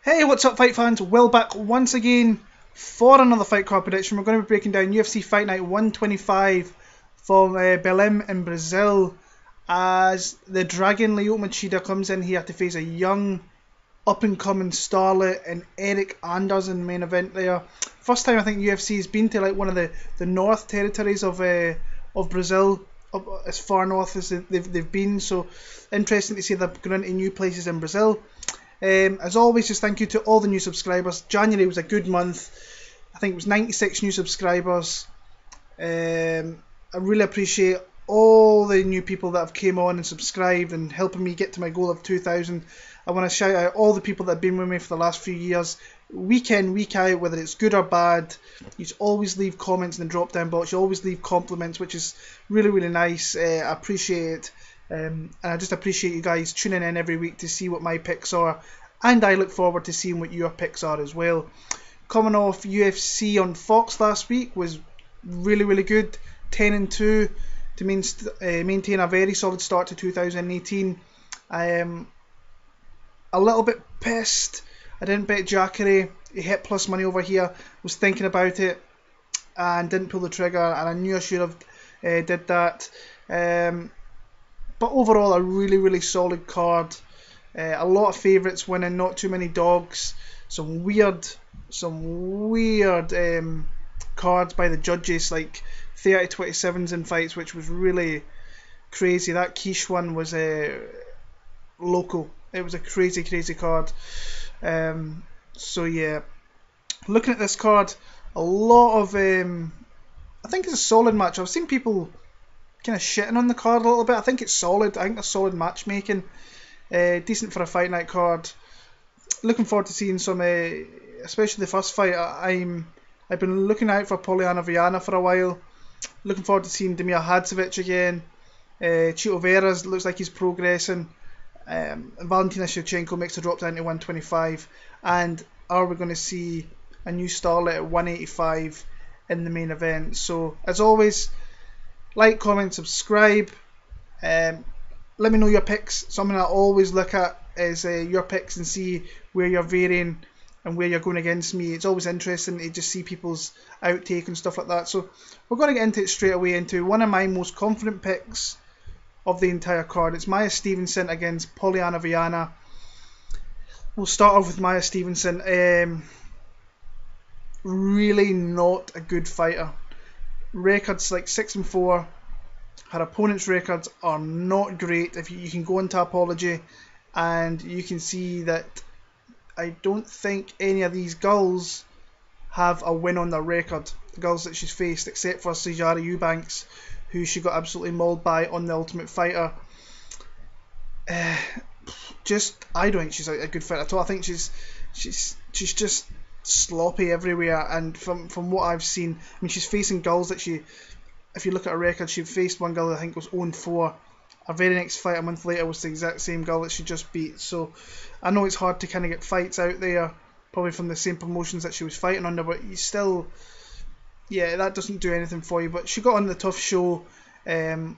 Hey, what's up, fight fans? Will back once again for another fight card prediction. We're going to be breaking down UFC Fight Night 125 from Belem in Brazil, as the Dragon Lyoto Machida comes in here to face a young, up-and-coming starlet and Eryk Anders in the main event there. First time I think UFC has been to like one of the north territories of Brazil, up as far north as they've been. So interesting to see they're going into new places in Brazil. As always, just thank you to all the new subscribers. January was a good month. I think it was 96 new subscribers. I really appreciate all the new people that have came on and subscribed and helping me get to my goal of 2,000. I want to shout out all the people that have been with me for the last few years, week in, week out, whether it's good or bad. You always leave comments in the drop down box. You always leave compliments, which is really, really nice. I appreciate it. And I just appreciate you guys tuning in every week to see what my picks are, and I look forward to seeing what your picks are as well. Coming off UFC on Fox last week was really, really good. 10-2 to maintain a very solid start to 2018. I am a little bit pissed I didn't bet Cachoeira. He hit plus money over here. Was thinking about it and didn't pull the trigger, and I knew I should have did that. But overall, a really, really solid card. A lot of favourites winning, not too many dogs. Some weird cards by the judges, like 30-27s in fights, which was really crazy. That quiche one was local. It was a crazy, crazy card. So yeah, looking at this card, a lot of I think it's a solid match. I've seen people kind of shitting on the card a little bit. I think it's solid. I think it's solid matchmaking. Decent for a fight night card. Looking forward to seeing some, especially the first fight. I've been looking out for Viana for a while. Looking forward to seeing Damir Hadzovic again. Vera looks like he's progressing. Valentina Shevchenko makes a drop down to 125. And are we going to see a new starlet at 185 in the main event? So as always, like, comment, subscribe. Let me know your picks. Something I always look at is your picks and see where you're varying and where you're going against me. It's always interesting to just see people's outtake and stuff like that. So we're going to get into it straight away, into one of my most confident picks of the entire card. It's Maia Stevenson against Viana. We'll start off with Maia Stevenson. Really not a good fighter. Records like 6-4. Her opponent's records are not great. If you can go into Apology and you can see that I don't think any of these girls have a win on their record. The girls that she's faced, except for Sijara Eubanks, who she got absolutely mauled by on The Ultimate Fighter. I don't think she's a good fighter at all. I think she's just sloppy everywhere. And from what I've seen, I mean, she's facing girls that if you look at her record, she faced one girl that I think was 0-4. Her very next fight a month later was the exact same girl that she just beat. So I know it's hard to kind of get fights out there, probably from the same promotions that she was fighting under, but you still, yeah, that doesn't do anything for you. But she got on the tough show,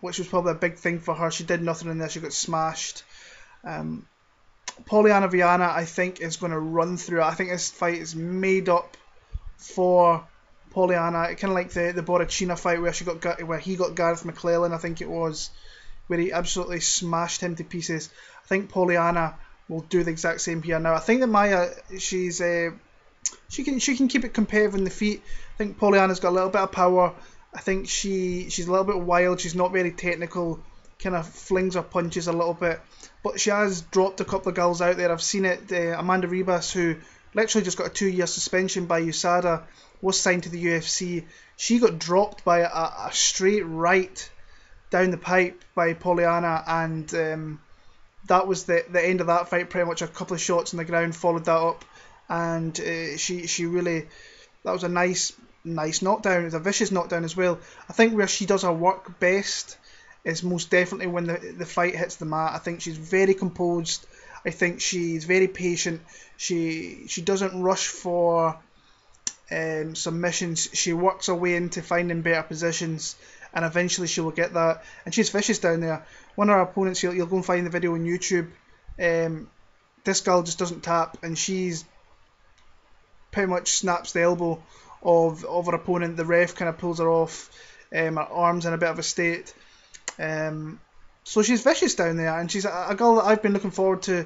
which was probably a big thing for her. She did nothing in there. She got smashed. Viana, I think, is going to run through it. I think this fight is made up for Poliana. Kind of like the Borachina fight where he got Gareth McClellan, I think it was, where he absolutely smashed him to pieces. I think Poliana will do the exact same here. Now I think that Maia, she can keep it competitive in the feet. I think Poliana's got a little bit of power. I think she's a little bit wild. She's not very technical. Kind of flings her punches a little bit, but she has dropped a couple of girls out there. I've seen it. Amanda Ribas, who literally just got a 2-year suspension by USADA, was signed to the UFC. She got dropped by a straight right down the pipe by Poliana, and that was the end of that fight. Pretty much a couple of shots on the ground followed that up, and she really, that was a nice knockdown. It was a vicious knockdown as well. I think where she does her work best is most definitely when the fight hits the mat. I think she's very composed. I think she's very patient. She doesn't rush for submissions. She works her way into finding better positions, and eventually she will get that. And she's vicious down there. One of her opponents, you'll go and find the video on YouTube. This girl just doesn't tap, and she's pretty much snaps the elbow of her opponent. The ref kind of pulls her off, her arms in a bit of a state. So she's vicious down there, and she's a girl that I've been looking forward to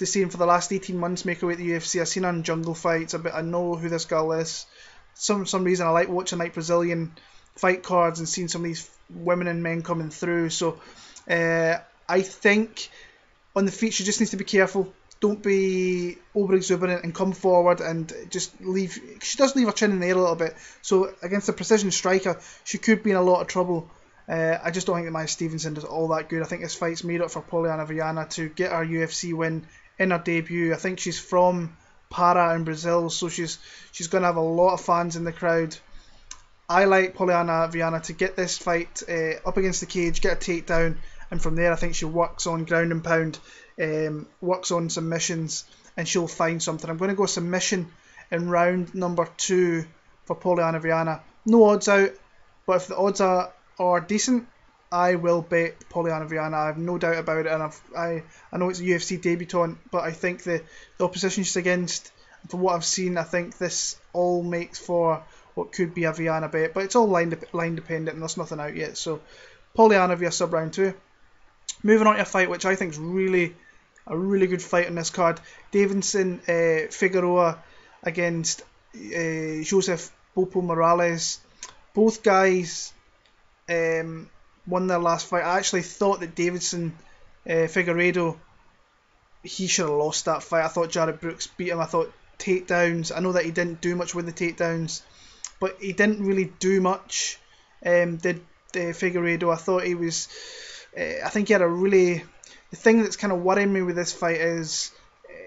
seeing for the last 18 months make her way to the UFC. I've seen her in jungle fights. I know who this girl is. Some reason I like watching like Brazilian fight cards and seeing some of these women and men coming through. So I think on the feet she just needs to be careful. Don't be over exuberant and come forward and just leave. She does leave her chin in the air a little bit. So against a precision striker, she could be in a lot of trouble. I just don't think that Maia Stevenson is all that good. I think this fight's made up for Poliana Viana to get her UFC win in her debut. I think she's from Para in Brazil, so she's going to have a lot of fans in the crowd. I like Poliana Viana to get this fight up against the cage, get a takedown, and from there I think she works on ground and pound, works on submissions, and she'll find something. I'm going to go submission in round number 2 for Poliana Viana. No odds out, but if the odds are decent, I will bet Poliana Viana. I have no doubt about it, and I know it's a UFC debutant, but I think the opposition she's against, from what I've seen, I think this all makes for what could be a Viana bet, but it's all line dependent, and there's nothing out yet. So Poliana via sub round 2. Moving on to a fight which I think is a really good fight on this card. Davidson Figueroa against Joseph Bopo Morales. Both guys won their last fight. I actually thought that Davidson Figueiredo, he should have lost that fight. I thought Jared Brooks beat him. I thought takedowns. I know that he didn't do much with the takedowns, but he didn't really do much. Did Figueiredo? I thought he was. I think he had a really. The thing that's kind of worrying me with this fight is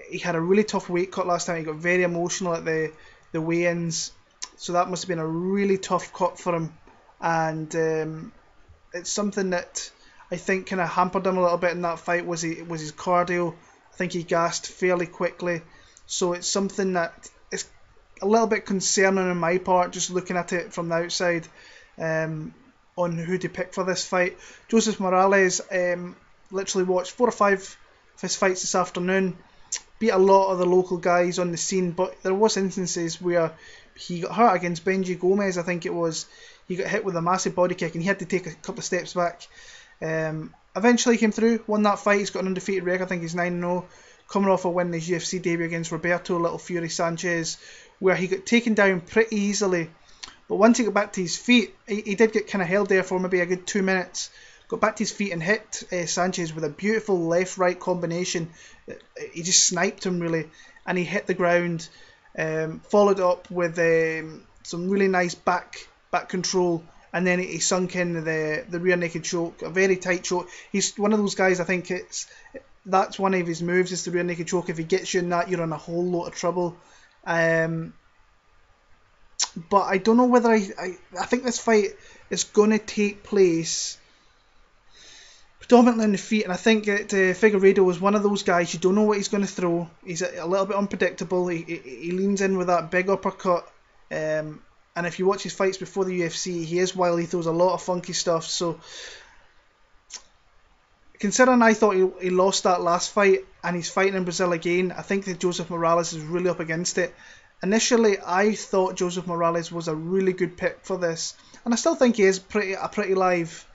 he had a really tough weight cut last time. He got very emotional at the weigh-ins, so that must have been a really tough cut for him. And it's something that I think kind of hampered him a little bit in that fight was his cardio. I think he gassed fairly quickly, so it's something that is a little bit concerning on my part, just looking at it from the outside, on who to pick for this fight. Joseph Morales, literally watched 4 or 5 of his fights this afternoon, beat a lot of the local guys on the scene, but there was instances where he got hurt against Benji Gomez, I think it was. He got hit with a massive body kick and he had to take a couple of steps back. Eventually he came through, won that fight. He's got an undefeated record. I think he's 9-0, coming off a win in his UFC debut against Roberto Little Fury Sanchez, where he got taken down pretty easily. But once he got back to his feet, he did get kind of held there for maybe a good 2 minutes. Got back to his feet and hit Sanchez with a beautiful left-right combination. He just sniped him really, and he hit the ground. Followed up with some really nice back control, and then he sunk in the rear naked choke, a very tight choke. He's one of those guys, I think that's one of his moves, is the rear naked choke. If he gets you in that, you're in a whole lot of trouble. But I don't know whether I think this fight is going to take place predominantly on the feet, and I think that Figueiredo is one of those guys, you don't know what he's going to throw. He's a little bit unpredictable. He leans in with that big uppercut, and if you watch his fights before the UFC, he is wild. He throws a lot of funky stuff. So considering I thought he lost that last fight and he's fighting in Brazil again, I think that Joseph Morales is really up against it. Initially, I thought Joseph Morales was a really good pick for this, and I still think he is a pretty live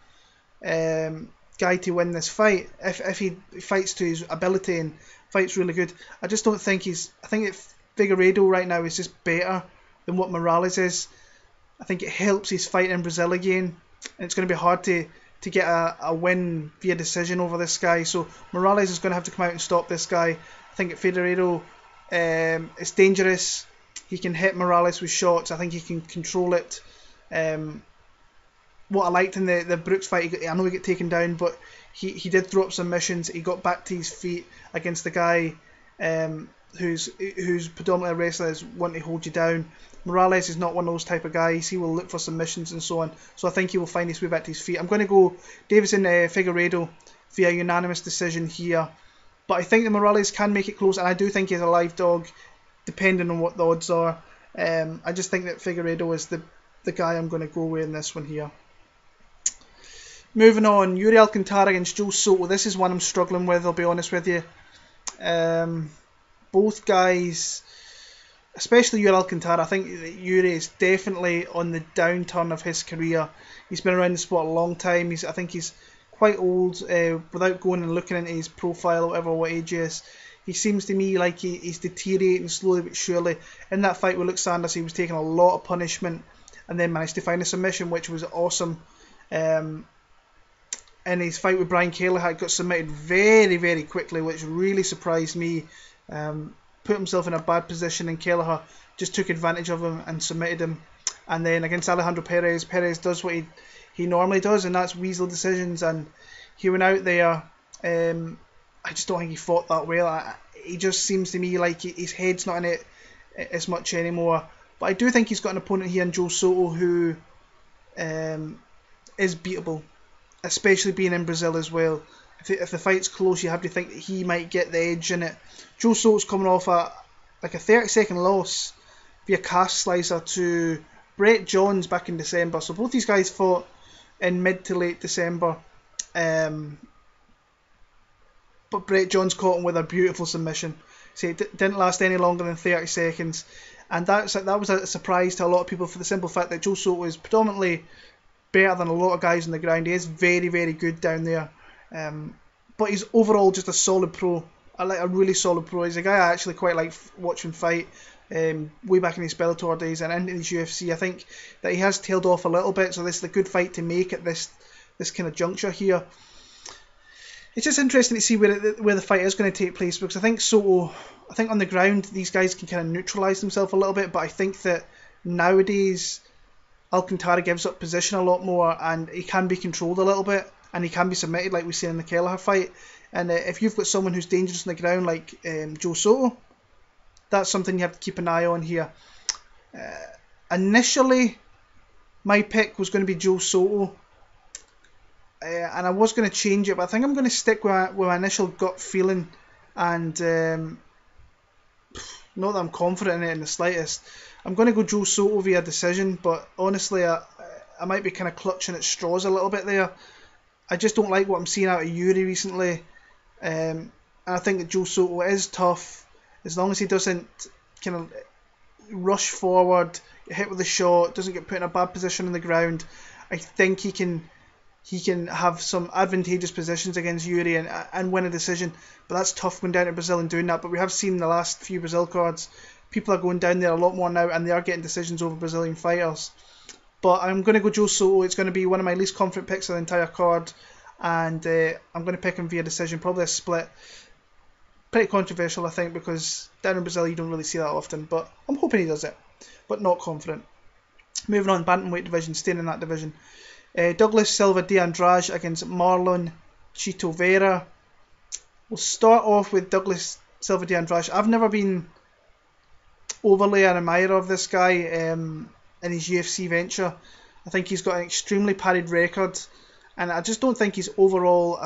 guy to win this fight if he fights to his ability and fights really good. I just don't think I think that Figueiredo right now is just better than what Morales is. I think it helps his fight in Brazil again, and it's going to be hard to get a win via decision over this guy. So Morales is going to have to come out and stop this guy. I think that Figueiredo is dangerous. He can hit Morales with shots. I think he can control it. What I liked in the Brooks fight, I know he got taken down, but he did throw up submissions. He got back to his feet against the guy who's predominantly a wrestler, is wanting to hold you down. Morales is not one of those type of guys. He will look for submissions and so on. So I think he will find his way back to his feet. I'm going to go Davidson Figueiredo via unanimous decision here. But I think that Morales can make it close, and I do think he's a live dog, depending on what the odds are. I just think that Figueiredo is the guy I'm going to go with in this one here. Moving on, Yuri Alcantara against Joe Soto. This is one I'm struggling with, I'll be honest with you. Both guys especially Yuri Alcantara. I think that Yuri is definitely on the downturn of his career. He's been around the sport a long time. I think he's quite old. Without going and looking into his profile, or whatever, what age he is, he seems to me like he's deteriorating slowly but surely. In that fight with Sanders, he was taking a lot of punishment and then managed to find a submission, which was awesome. In his fight with Brian Kelleher, got submitted very, very quickly, which really surprised me. Put himself in a bad position, and Kelleher just took advantage of him and submitted him. And then against Alejandro Perez does what he normally does, and that's weasel decisions. And he went out there. I just don't think he fought that well. He just seems to me like his head's not in it as much anymore. But I do think he's got an opponent here in Joe Soto who is beatable, especially being in Brazil as well. If the fight's close, you have to think that he might get the edge in it. Joe Soto's coming off a 30-second loss via cast slicer to Brett Johns back in December. So both these guys fought in mid to late December. But Brett Johns caught him with a beautiful submission. So it didn't last any longer than 30 seconds. And that was a surprise to a lot of people for the simple fact that Joe Soto is predominantly better than a lot of guys on the ground. He is very, very good down there. But he's overall just a solid pro. A really solid pro. He's a guy I actually quite like watching fight. Way back in his Bellator days and into his UFC. I think that he has tailed off a little bit, so this is a good fight to make at this kind of juncture here. It's just interesting to see where the fight is going to take place, because I think Soto, on the ground these guys can kind of neutralise themselves a little bit, but I think that nowadays Alcantara gives up position a lot more, and he can be controlled a little bit, and he can be submitted like we see in the Kelleher fight. And if you've got someone who's dangerous on the ground like Joe Soto, that's something you have to keep an eye on here. Initially, my pick was going to be Joe Soto, and I was going to change it, but I think I'm going to stick with my initial gut feeling, and not that I'm confident in it in the slightest. I'm going to go Joe Soto via decision, but honestly, I might be kind of clutching at straws a little bit there. I just don't like what I'm seeing out of Iuri recently, and I think that Joe Soto is tough. As long as he doesn't kind of rush forward, get hit with a shot, doesn't get put in a bad position on the ground, I think he can have some advantageous positions against Iuri and win a decision. But that's tough going down to Brazil and doing that. But we have seen the last few Brazil cards, people are going down there a lot more now, and they are getting decisions over Brazilian fighters. But I'm going to go Joe Soto. It's going to be one of my least confident picks of the entire card, and I'm going to pick him via decision, probably a split. Pretty controversial, I think, because down in Brazil you don't really see that often, but I'm hoping he does it, but not confident. Moving on, bantamweight division, staying in that division. Douglas Silva de Andrade against Marlon Chito Vera. We'll start off with Douglas Silva de Andrade. I've never been overly an admirer of this guy in his UFC venture. I think he's got an extremely padded record, and I just don't think he's overall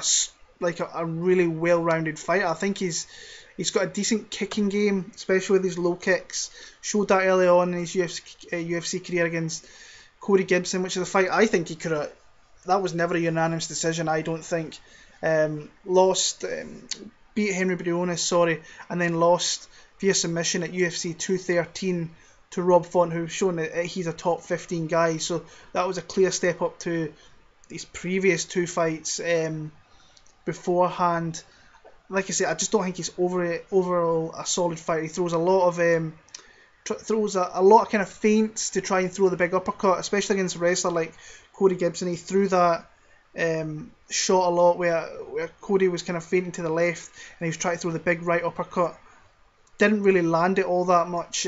a really well-rounded fighter. I think he's got a decent kicking game, especially with his low kicks. Showed that early on in his UFC career against Cody Gibson, which is a fight I think he could have. That was never a unanimous decision, I don't think. Beat Henry Briones, and then lost via submission at UFC 213 to Rob Font, who's shown that he's a top 15 guy. So that was a clear step up to his previous two fights beforehand. Like I said, I just don't think he's overall a solid fighter. He throws a lot of kind of feints to try and throw the big uppercut, especially against a wrestler like Cody Gibson. He threw that shot a lot where Cody was kind of feinting to the left and he was trying to throw the big right uppercut. Didn't really land it all that much,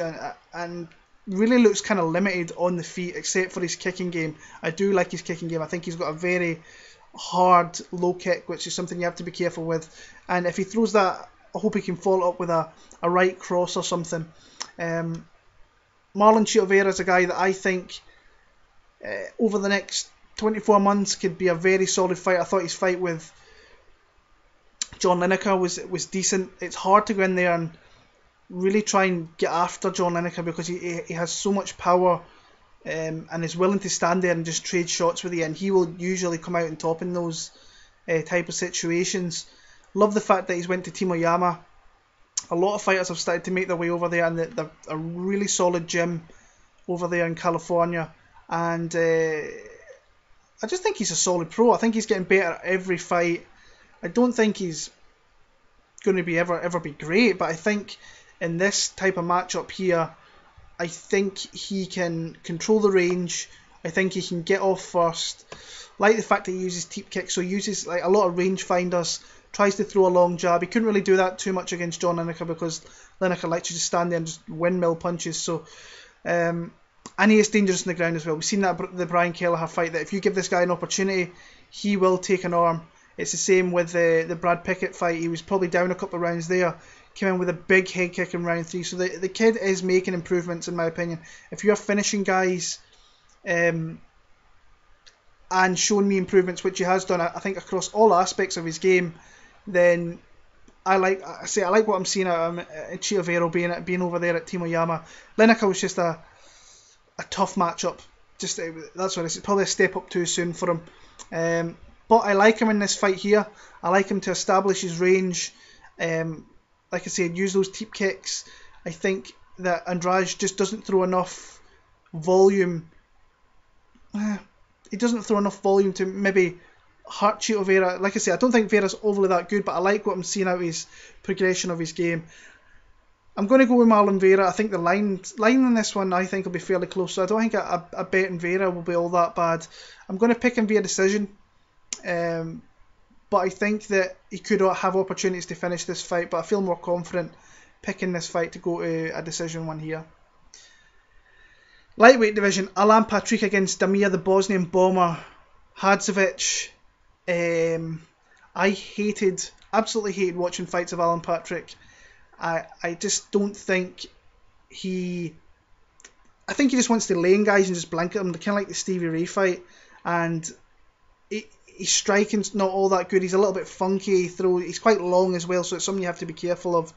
and really looks kind of limited on the feet except for his kicking game. I do like his kicking game. I think he's got a very hard low kick, which is something you have to be careful with, and if he throws that, I hope he can follow up with a right cross or something. Marlon Chito Vera is a guy that I think over the next 24 months could be a very solid fight. I thought his fight with John Lineker was decent. It's hard to go in there and really try and get after John Lineker because he has so much power and is willing to stand there and just trade shots with you, and he will usually come out on top in those type of situations. Love the fact that he's went to Timo Yama. a lot of fighters have started to make their way over there, and they're a really solid gym over there in California. And I just think he's a solid pro. I think he's getting better at every fight. I don't think he's going to be ever be great, but I think in this type of matchup here, I think he can control the range. I think he can get off first. Like the fact that he uses teep kicks, so he uses like a lot of range finders, tries to throw a long jab. He couldn't really do that too much against John Lineker because Lineker likes to just stand there and just windmill punches. So, and he is dangerous on the ground as well. We've seen that the Brian Kelleher fight, that if you give this guy an opportunity, he will take an arm. It's the same with the Brad Pickett fight. He was probably down a couple of rounds there, came in with a big head kick in round 3. So the kid is making improvements, in my opinion. If you're finishing guys and showing me improvements, which he has done, I think, across all aspects of his game, then I like what I'm seeing out of Cachoeira being over there at Team Oyama. Lineker was just a tough matchup. That's what it's probably a step up too soon for him. But I like him in this fight here. I like him to establish his range. Like I said, use those teep kicks. I think that Andrade just doesn't throw enough volume. He doesn't throw enough volume to maybe hurt Chito Vera. Like I said, I don't think Vera's overly that good, but I like what I'm seeing out of his progression of his game. I'm going to go with Marlon Vera. I think the line in this one, I think, will be fairly close. So I don't think a bet in Vera will be all that bad. I'm going to pick him via decision. But I think that he could have opportunities to finish this fight, but I feel more confident picking this fight to go to a decision one here. Lightweight division, Alan Patrick against Damir, the Bosnian bomber. Hadzovic. I absolutely hated watching fights of Alan Patrick. I just don't think I think he just wants to lay in guys and just blanket them, kind of like the Stevie Ray fight. And his striking's not all that good. He's a little bit funky. He's quite long as well, so it's something you have to be careful of.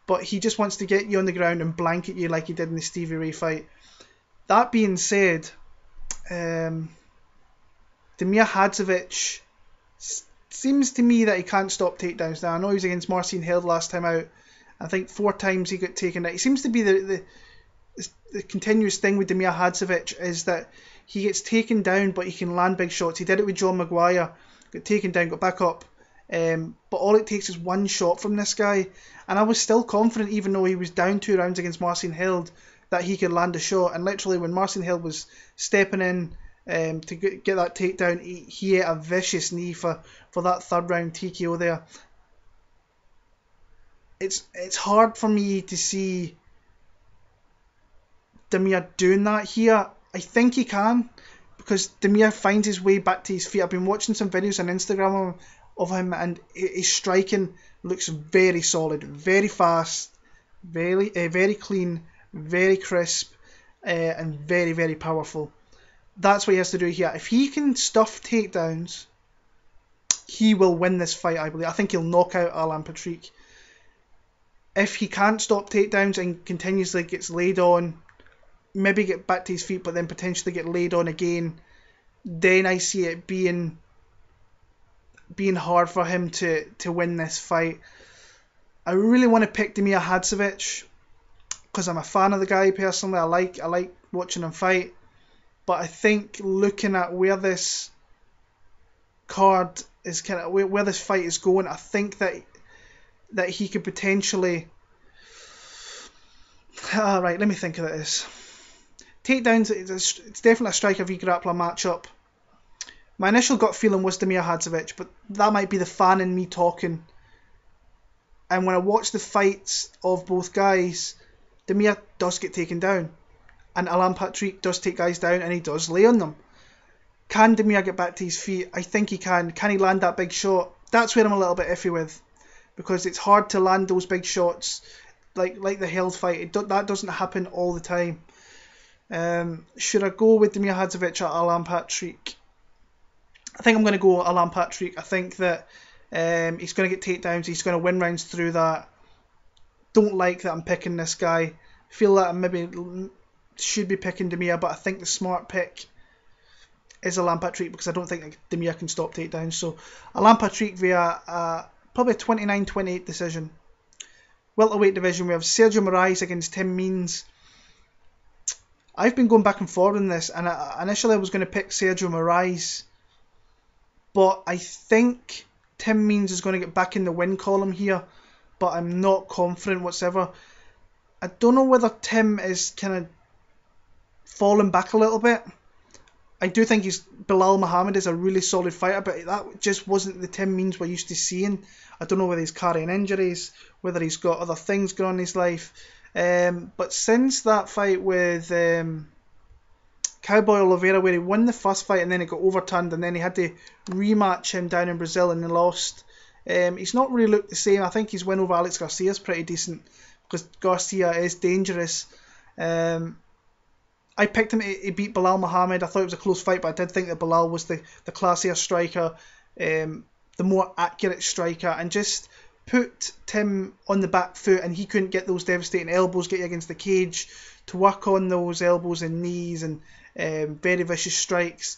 But he just wants to get you on the ground and blanket you like he did in the Stevie Ray fight. That being said, Damir Hadzovic seems to me that he can't stop takedowns. Now, I know he was against Marcin Held last time out. I think 4 times he got taken out. It seems to be the continuous thing with Damir Hadzovic is that he gets taken down, but he can land big shots. He did it with John Maguire. Got taken down, got back up. But all it takes is one shot from this guy. And I was still confident, even though he was down 2 rounds against Marcin Held, that he could land a shot. And literally, when Marcin Held was stepping in to get that takedown, he ate a vicious knee for that 3rd round TKO there. It's hard for me to see Damir doing that here. I think he can, because Damir finds his way back to his feet. I've been watching some videos on Instagram of him, and his striking looks very solid, very fast, very clean, very crisp, and very, very powerful. That's what he has to do here. If he can stuff takedowns, he will win this fight, I believe. I think he'll knock out Alan Patrick. If he can't stop takedowns and continuously gets laid on, maybe get back to his feet, but then potentially get laid on again, then I see it being hard for him to win this fight. I really want to pick Damir Hadzovic because I'm a fan of the guy personally. I like watching him fight, but I think looking at where this card is, kind of where this fight is going, I think that he could potentially. Right, let me think of this. Takedowns, it's definitely a striker v grappler matchup. My initial gut feeling was Damir Hadzovic, but that might be the fan in me talking. And when I watch the fights of both guys, Damir does get taken down. And Alan Patrick does take guys down, and he does lay on them. Can Damir get back to his feet? I think he can. Can he land that big shot? That's where I'm a little bit iffy with. Because it's hard to land those big shots like the Held fight. That doesn't happen all the time. Should I go with Damir Hadzovic or Alan Patrick? I think I'm going to go Alan Patrick. I think that he's going to get takedowns. He's going to win rounds through that. Don't like that I'm picking this guy. Feel that I maybe should be picking Damir, but I think the smart pick is Alan Patrick because I don't think Damir can stop takedowns. So Alan Patrick via probably a 29-28 decision. welterweight division, we have Sergio Moraes against Tim Means. I've been going back and forth in this, and initially I was going to pick Sergio Moraes, but I think Tim Means is going to get back in the win column here, but I'm not confident whatsoever. I don't know whether Tim is kind of falling back a little bit. I do think Belal Muhammad is a really solid fighter, but that just wasn't the Tim Means we're used to seeing. I don't know whether he's carrying injuries, whether he's got other things going on in his life. But since that fight with Cowboy Oliveira, where he won the first fight and then it got overturned, and then he had to rematch him down in Brazil and he lost, he's not really looked the same. I think his win over Alex Garcia is pretty decent, because Garcia is dangerous. I picked him to beat Belal Muhammad. I thought it was a close fight, but I did think that Belal was the classier striker, the more accurate striker, and just put Tim on the back foot, and he couldn't get those devastating elbows, get you against the cage, to work on those elbows and knees and very vicious strikes.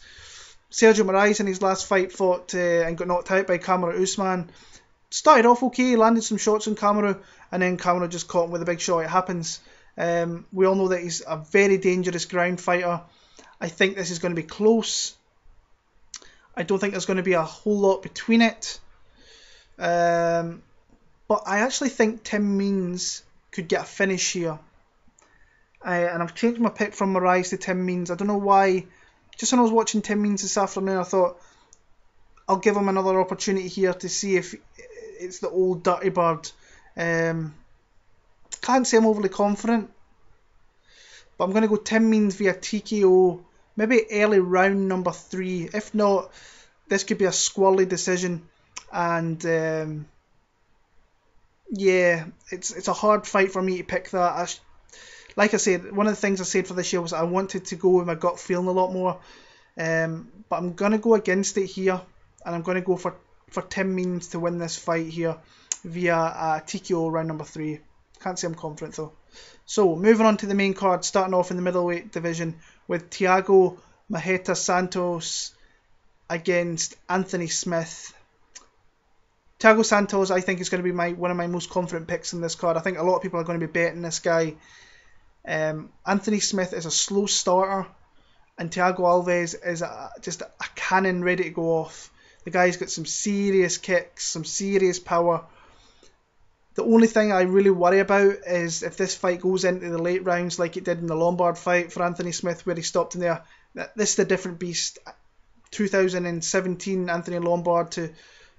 Sergio Moraes in his last fight fought and got knocked out by Kamaru Usman. Started off okay, landed some shots on Kamaru, and then Kamaru just caught him with a big shot. It happens. We all know that he's a very dangerous ground fighter. I think this is going to be close. I don't think there's going to be a whole lot between it. But I actually think Tim Means could get a finish here. And I've changed my pick from Moraes to Tim Means. I don't know why. Just when I was watching Tim Means this afternoon, I thought I'll give him another opportunity here to see if it's the old dirty bird. Can't say I'm overly confident, but I'm going to go Tim Means via TKO, maybe early round number 3. If not, this could be a squirrely decision. And yeah, it's a hard fight for me to pick that. Like I said, one of the things I said for this year was I wanted to go with my gut feeling a lot more. But I'm going to go against it here, and I'm going to go for Tim Means to win this fight here via TKO round number 3. Can't say I'm confident though. So moving on to the main card, starting off in the middleweight division with Thiago Maheta Santos against Anthony Smith. Thiago Santos, I think, is going to be one of my most confident picks in this card. I think a lot of people are going to be betting this guy. Anthony Smith is a slow starter, and Thiago Alves is just a cannon ready to go off. The guy's got some serious kicks, some serious power. The only thing I really worry about is if this fight goes into the late rounds like it did in the Lombard fight for Anthony Smith, where he stopped him there. This is a different beast. 2017 Anthony Lombard to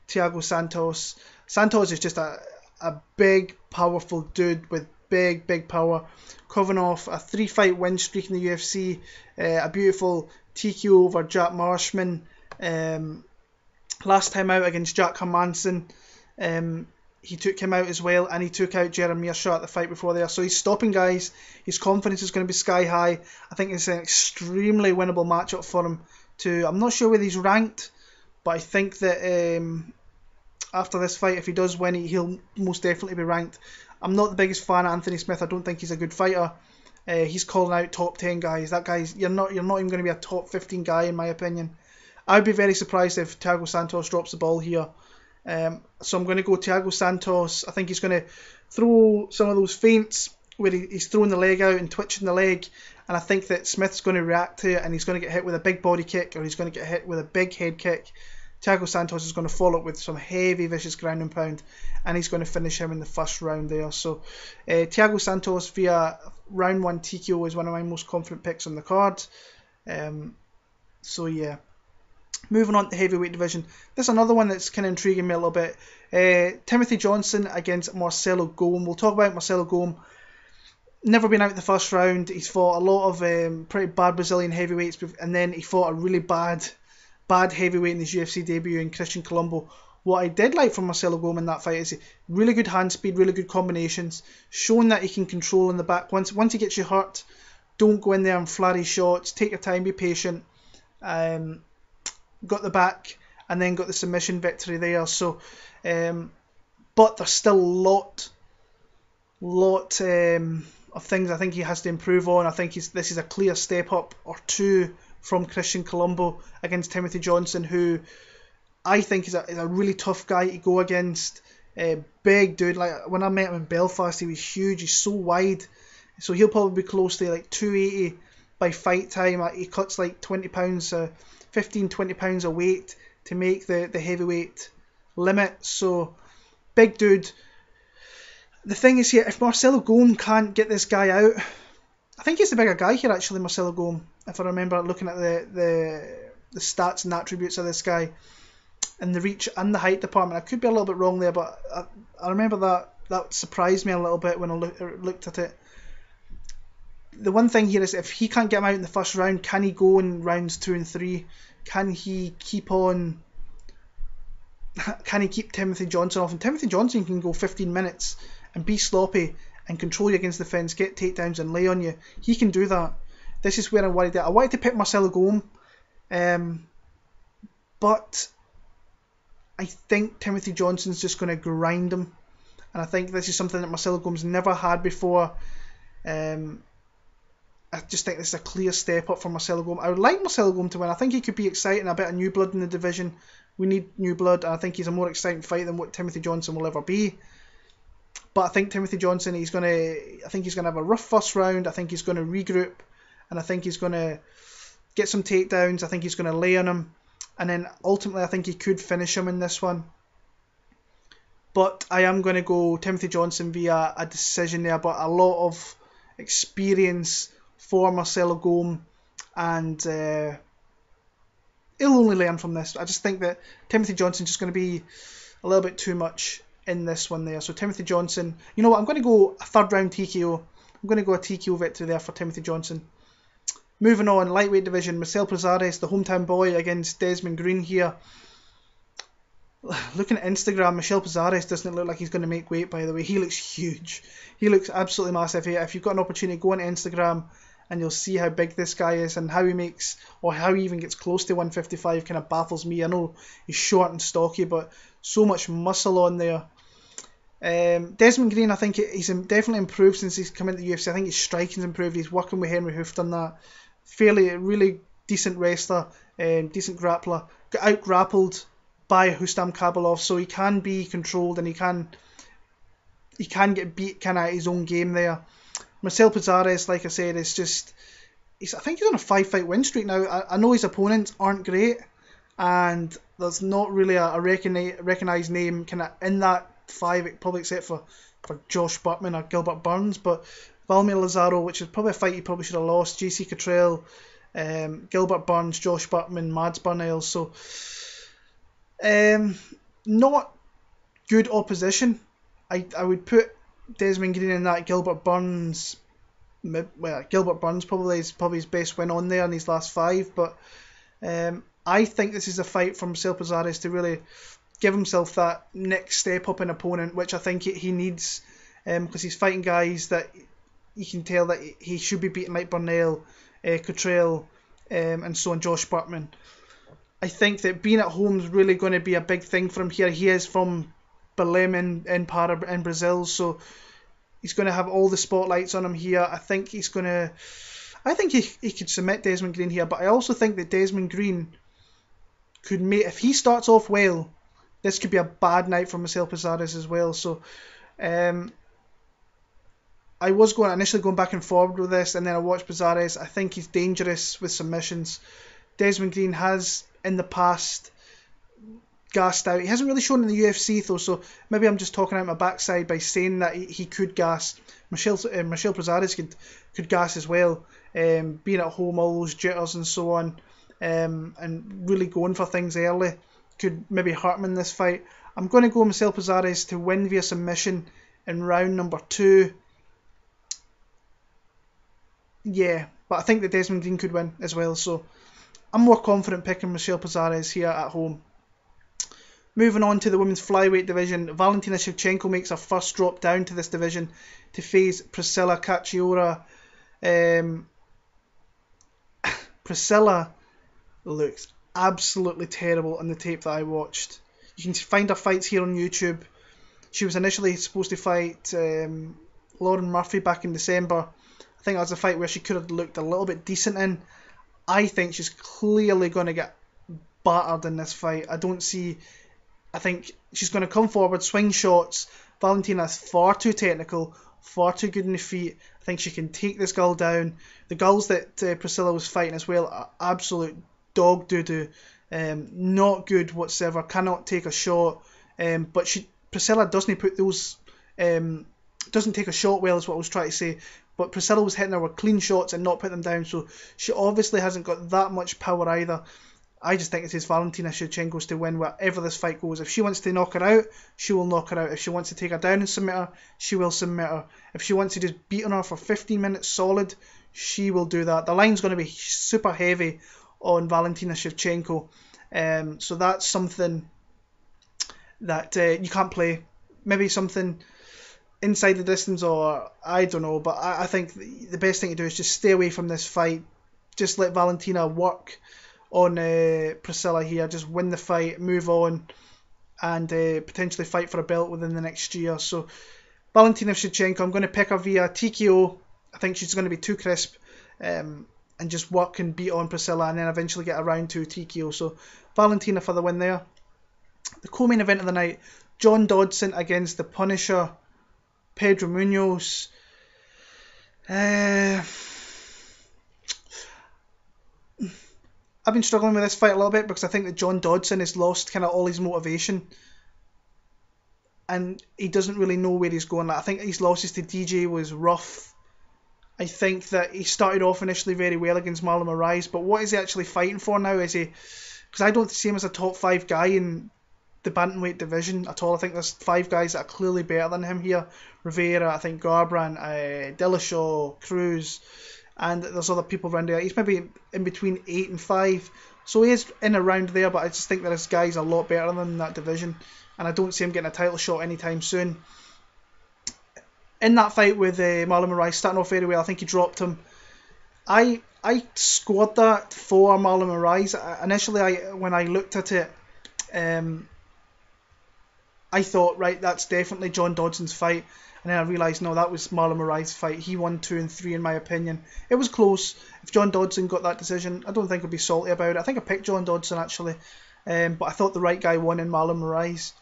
Thiago Santos. Santos is just a big, powerful dude with big power, covering off a 3-fight win streak in the UFC, a beautiful TKO over Jack Marshman, last time out against Jack Hermanson. He took him out as well, and he took out Jeremy Meerschaert at the fight before there. So he's stopping guys. His confidence is going to be sky high. I think it's an extremely winnable matchup for him. I'm not sure whether he's ranked, but I think that after this fight, if he does win it, he'll most definitely be ranked. I'm not the biggest fan of Anthony Smith. I don't think he's a good fighter. He's calling out top 10 guys. That guy's you're not even going to be a top 15 guy in my opinion. I'd be very surprised if Thiago Santos drops the ball here. So I'm going to go Thiago Santos. I think he's going to throw some of those feints where he's throwing the leg out and twitching the leg, and I think that Smith's going to react to it, and he's going to get hit with a big body kick, or he's going to get hit with a big head kick. Thiago Santos is going to follow up with some heavy, vicious ground and pound, and he's going to finish him in the first round there. So Thiago Santos via round 1 TKO is one of my most confident picks on the card. So yeah. Moving on to the heavyweight division. This is another one that's kind of intriguing me a little bit. Timothy Johnson against Marcelo Golm. We'll talk about Marcelo Golm. Never been out in the first round. He's fought a lot of pretty bad Brazilian heavyweights, and then he fought a really bad heavyweight in his UFC debut in Christian Colombo. What I did like from Marcelo Golm in that fight is really good hand speed, really good combinations, showing that he can control in the back. Once he gets you hurt, don't go in there and flurry shots. Take your time, be patient. Got the back and then got the submission victory there. So, but there's still a lot of things I think he has to improve on. I think this is a clear step up or two from Christian Colombo against Timothy Johnson, who I think is a really tough guy to go against. Big dude. Like when I met him in Belfast, he was huge. He's so wide, so he'll probably be close to like 280 by fight time. He cuts like 20 pounds, 15-20 pounds a weight to make the heavyweight limit. So big dude. The thing is here, if Marcelo Golm can't get this guy out, I think he's the bigger guy here actually, Marcelo Golm. If I remember looking at the stats and attributes of this guy, and the reach and the height department. I could be a little bit wrong there, but I remember that surprised me a little bit when I looked at it. The one thing here is if he can't get him out in the first round, can he go in rounds 2 and 3? Can he keep Timothy Johnson off? And Timothy Johnson can go 15 minutes and be sloppy and control you against the fence, get takedowns and lay on you. He can do that. This is where I'm worried that I wanted to pick Marcelo Golm, but I think Timothy Johnson's just going to grind him, and I think this is something that Marcelo Golm's never had before. I just think this is a clear step up for Marcelo Golm. I would like Marcelo Golm to win. I think he could be exciting, a bit of new blood in the division. We need new blood, and I think he's a more exciting fight than what Timothy Johnson will ever be. But I think Timothy Johnson, he's going to have a rough first round. I think he's going to regroup, and I think he's going to get some takedowns. I think he's going to lay on him, and then ultimately I think he could finish him in this one. But I am going to go Timothy Johnson via a decision there, but a lot of experience for Marcelo Golm, and he'll only learn from this. I just think that Timothy Johnson's just going to be a little bit too much in this one there. So Timothy Johnson, you know what, I'm going to go a third round TKO. I'm going to go a TKO victory there for Timothy Johnson. Moving on, lightweight division, Michel Prazares, the hometown boy, against Desmond Green here. Looking at Instagram, Michel Prazares doesn't look like he's going to make weight, by the way. He looks huge. He looks absolutely massive here. If you've got an opportunity, go on Instagram and you'll see how big this guy is, and how he makes, or how he even gets close to 155 kind of baffles me. I know he's short and stocky, but so much muscle on there. Desmond Green, I think he's definitely improved since he's come into the UFC. I think his striking's improved. He's working with Henry Hooft on that. Really decent wrestler, decent grappler. Got out grappled by Hustam Kabalov, so he can be controlled, and he can get beat kind of at his own game there. Michel Prazares, like I said, is just, I think he's on a 5-fight win streak now. I know his opponents aren't great, and there's not really a recognised name kind of in that 5, probably except for Josh Burtman or Gilbert Burns, but Valmir Lazaro, which is probably a fight he probably should have lost, JC Cottrell, Gilbert Burns, Josh Burtman, Mads Burnell, so not good opposition. I would put Desmond Green in that. Gilbert Burns probably is his best win on there in his last 5, but I think this is a fight for Michel Prazares to really give himself that next step up in opponent, which I think he needs, because he's fighting guys that you can tell that he should be beating, like Burnell, Cottrell, and so on, Josh Burtman. I think that being at home is really going to be a big thing for him here. He is from Belem in Brazil, so he's going to have all the spotlights on him here. I think he could submit Desmond Green here, but I also think that Desmond Green could make, if he starts off well, this could be a bad night for Michel Prazares as well. So I was initially going back and forward with this, and then I watched Prazares. I think he's dangerous with submissions. Desmond Green has in the past gassed out. He hasn't really shown in the UFC though, so maybe I'm just talking out my backside by saying that he could gas. Michel Prazares could gas as well, being at home, all those jitters and so on, and really going for things early could maybe hurt him in this fight. I'm going to go Michel Prazares to win via submission in round number 2. Yeah, but I think that Desmond Green could win as well, so I'm more confident picking Michel Prazares here at home. Moving on to the women's flyweight division, Valentina Shevchenko makes her first drop down to this division to face Priscila Cachoeira. Priscila looks absolutely terrible on the tape that I watched. You can find her fights here on YouTube. She was initially supposed to fight Lauren Murphy back in December. I think that was a fight where she could have looked a little bit decent in. I think she's clearly going to get battered in this fight. I don't see I think she's going to come forward, swing shots. Valentina's far too technical, far too good in the feet. I think she can take this girl down. The girls that Priscilla was fighting as well are absolute dog doo-doo. Not good whatsoever, cannot take a shot. But Priscilla doesn't put those... doesn't take a shot well is what I was trying to say. But Priscilla was hitting her with clean shots and not put them down, so she obviously hasn't got that much power either. I just think it says Valentina Shevchenko's to win wherever this fight goes. If she wants to knock her out, she will knock her out. If she wants to take her down and submit her, she will submit her. If she wants to just beat on her for 15 minutes solid, she will do that. The line's going to be super heavy on Valentina Shevchenko. So that's something that you can't play. Maybe something inside the distance, or I don't know. But I think the best thing to do is just stay away from this fight. Just let Valentina work on Priscilla here, just win the fight, move on, and potentially fight for a belt within the next year. So Valentina Shevchenko, I'm going to pick her via TKO. I think she's going to be too crisp and just work and beat on Priscilla, and then eventually get a round 2 TKO. So Valentina for the win there. The co-main event of the night, John Dodson against the Punisher, Pedro Munhoz. I've been struggling with this fight a little bit because I think that John Dodson has lost kind of all his motivation and he doesn't really know where he's going. I think his losses to DJ was rough. I think that he started off initially very well against Marlon Moraes, but what is he actually fighting for now? Is he... Because I don't see him as a top 5 guy in the bantamweight division at all. I think there's 5 guys that are clearly better than him here. Vera, I think Garbrandt, Dillashaw, Cruz... and there's other people around there. He's maybe in between 8 and 5, so he is in around there, but I just think that this guy's a lot better than that division, and I don't see him getting a title shot anytime soon. In that fight with Marlon Moraes, starting off very well, I think he dropped him. I scored that for Marlon Moraes. Initially, when I looked at it, I thought, right, that's definitely John Dodson's fight. And then I realised, no, that was Marlon Moraes' fight. He won 2 and 3 in my opinion. It was close. If John Dodson got that decision, I don't think I'd be salty about it. I think I picked John Dodson actually. But I thought the right guy won in Marlon Moraes.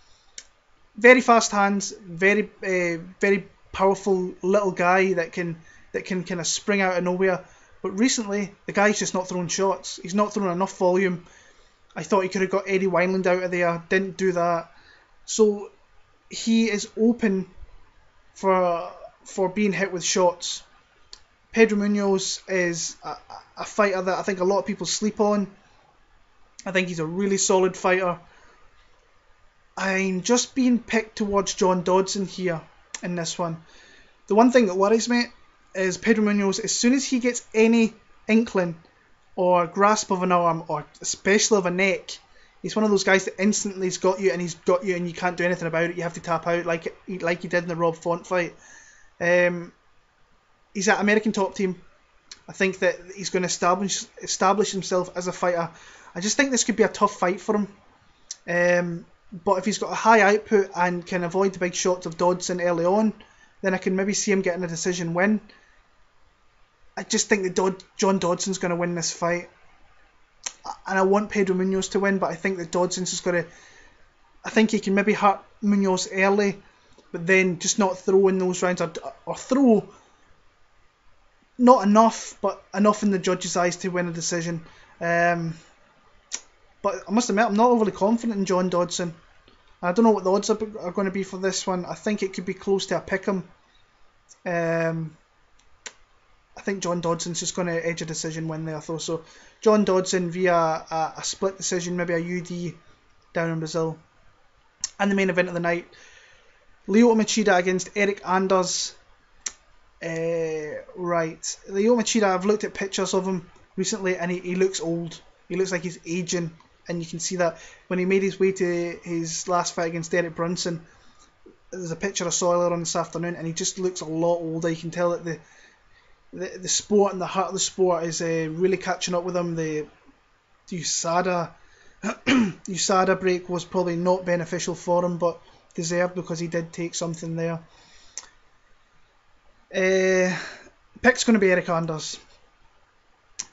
Very fast hands, very powerful little guy that can kind of spring out of nowhere. But recently, the guy's just not throwing shots. He's not throwing enough volume. I thought he could have got Eddie Wineland out of there. Didn't do that. So he is open for being hit with shots. Pedro Munhoz is a fighter that I think a lot of people sleep on. I think he's a really solid fighter. I'm just being picked towards John Dodson here in this one. The one thing that worries me is Pedro Munhoz, as soon as he gets any inkling or grasp of an arm, or especially of a neck, he's one of those guys that instantly has got you, and he's got you and you can't do anything about it. You have to tap out like he did in the Rob Font fight. He's at American Top Team. I think that he's going to establish himself as a fighter. I just think this could be a tough fight for him. But if he's got a high output and can avoid the big shots of Dodson early on, then I can maybe see him getting a decision win. I just think that John Dodson's going to win this fight. And I want Pedro Munhoz to win, but I think that Dodson's just going to... I think he can maybe hurt Munhoz early, but then just not throw in those rounds, or throw not enough, but enough in the judge's eyes to win a decision. But I must admit, I'm not overly confident in John Dodson. I don't know what the odds are going to be for this one. I think it could be close to a pick'em. I think John Dodson's just going to edge a decision win there, though. So John Dodson via a split decision, maybe a UD down in Brazil. And the main event of the night, Lyoto Machida against Eryk Anders. Right, Lyoto Machida, I've looked at pictures of him recently, and he looks old. He looks like he's aging, and you can see that when he made his way to his last fight against Derek Brunson. There's a picture I saw earlier on this afternoon, and he just looks a lot older. You can tell that the sport and the heart of the sport is really catching up with him. The USADA break was probably not beneficial for him, but deserved because he did take something there. Pick's going to be Eryk Anders.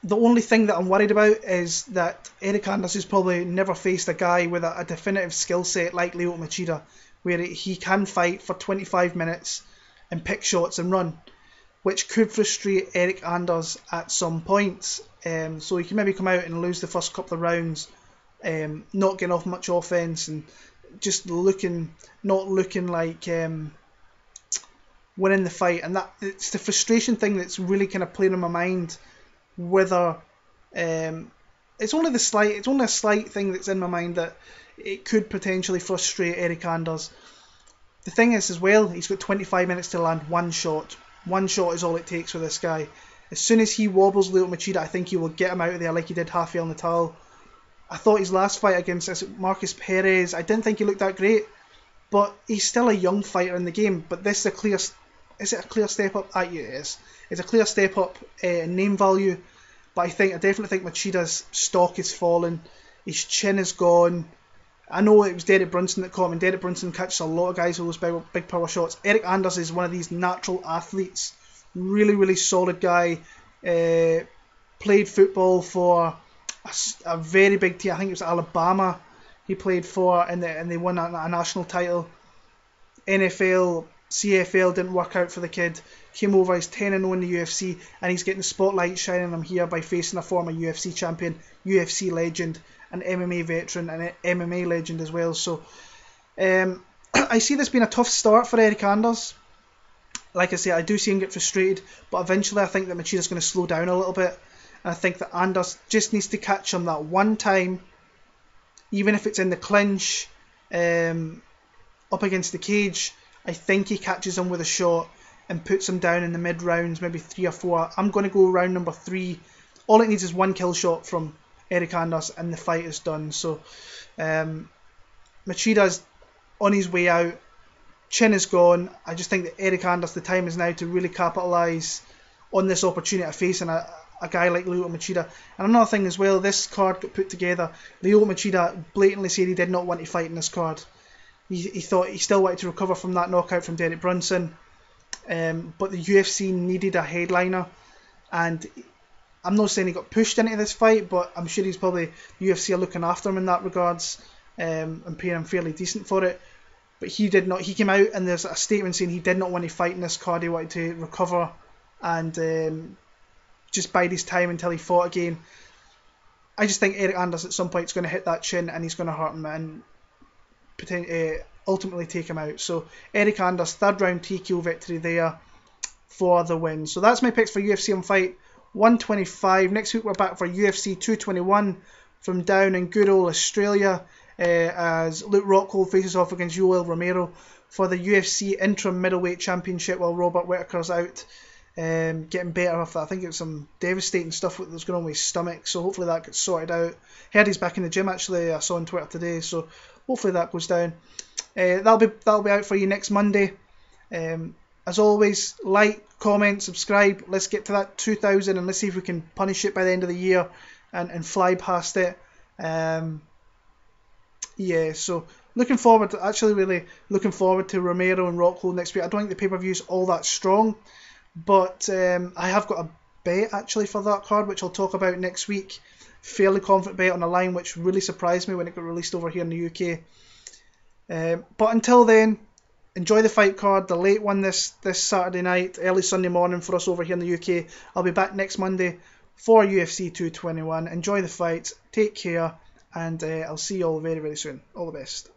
The only thing that I'm worried about is that Eryk Anders has probably never faced a guy with a definitive skill set like Lyoto Machida, where he can fight for 25 minutes and pick shots and run, which could frustrate Eryk Anders at some points. So he can maybe come out and lose the first couple of rounds, not getting off much offense and just not looking like winning the fight. And that it's the frustration thing that's really kind of playing in my mind. Whether it's only a slight thing that's in my mind that it could potentially frustrate Eryk Anders. The thing is as well, he's got 25 minutes to land one shot. One shot is all it takes for this guy. As soon as he wobbles Lyoto Machida, I think he will get him out of there like he did Rafael Natal. I thought his last fight against Marcus Perez, I didn't think he looked that great, but he's still a young fighter in the game. But this is a clear step up? Yeah, it is. It's a clear step up in name value, but I definitely think Machida's stock is fallen. His chin is gone. I know it was Derek Brunson that caught him, and Derek Brunson catches a lot of guys with those big power shots. Eryk Anders is one of these natural athletes. Really, really solid guy. Played football for a very big team. I think it was Alabama he played for, and they won a national title. NFL, CFL didn't work out for the kid. Came over, he's 10-0 in the UFC, and he's getting the spotlight shining on him here by facing a former UFC champion, UFC legend, an MMA veteran, and an MMA legend as well. So I see this being a tough start for Eryk Anders. Like I say, I do see him get frustrated, but eventually I think that Machida's going to slow down a little bit. And I think that Anders just needs to catch him that one time, even if it's in the clinch, up against the cage. I think he catches him with a shot and puts him down in the mid rounds, maybe 3 or 4. I'm going to go round number 3. All it needs is one kill shot from Eryk Anders and the fight is done. So Machida's on his way out. Chin is gone. I just think that Eryk Anders, the time is now to really capitalise on this opportunity of facing a guy like Lyoto Machida. And another thing as well, this card got put together. Lyoto Machida blatantly said he did not want to fight in this card. He thought he still wanted to recover from that knockout from Derek Brunson. But the UFC needed a headliner. And I'm not saying he got pushed into this fight, but I'm sure the UFC are looking after him in that regards, and paying him fairly decent for it. But he did not. He came out and there's a statement saying he did not want to fight in this card. He wanted to recover and just bide his time until he fought again. I just think Eryk Anders at some point is going to hit that chin and he's going to hurt him and ultimately take him out. So Eryk Anders, 3rd round TKO victory there for the win. So that's my picks for UFC on Fight 125. Next week we're back for UFC 221 from down in good old Australia, as Luke Rockhold faces off against Yoel Romero for the UFC interim middleweight championship while Robert Whittaker's out, getting better after I think it was some devastating stuff that was going on with his stomach, so hopefully that gets sorted out. Heard he's back in the gym actually, I saw on Twitter today, so hopefully that goes down. That'll be out for you next Monday. As always, like, comment, subscribe. Let's get to that 2,000 and let's see if we can punish it by the end of the year and fly past it. Yeah, so really looking forward to Romero and Rockhold next week. I don't think the pay-per-view's all that strong, but I have got a bet actually for that card, which I'll talk about next week. Fairly confident bet on a line which really surprised me when it got released over here in the UK. But until then, enjoy the fight card, the late one this Saturday night, early Sunday morning for us over here in the UK. I'll be back next Monday for UFC 221. Enjoy the fight, take care, and I'll see you all very, very soon. All the best.